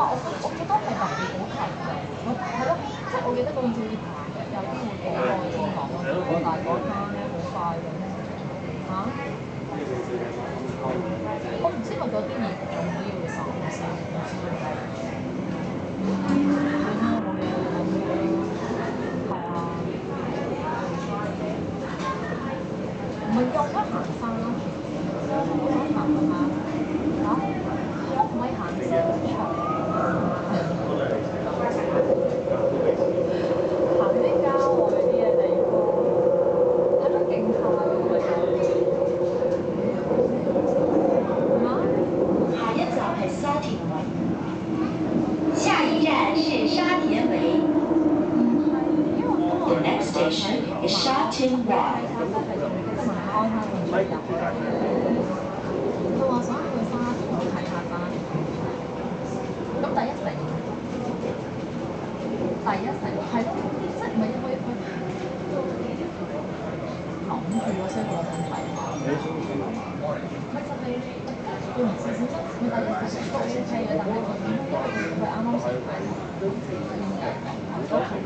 我覺得係特別好睇嘅，係咯，即係我記得嗰陣時好似排嘅，有啲會幾個先講咯，但係嗰間咧好快嘅嚇，我唔知咪嗰啲熱重啲會爽先，算啦冇嘢啦，係啊，唔係又得行山咯，我想行下嚇，我唔係行商場。行啲郊外啲嘅地方，係咯，勁快喎，下一站係沙田圍，下一站是沙田圍。The next station is 沙田圍。佢話想去沙田睇下沙田，咁第一城係咯，即係唔係可以去諗住嗰些個問題嘛？咪就係佢唔似小心，咪第一城都 OK 嘅，但係佢點解佢啱啱先睇，都好似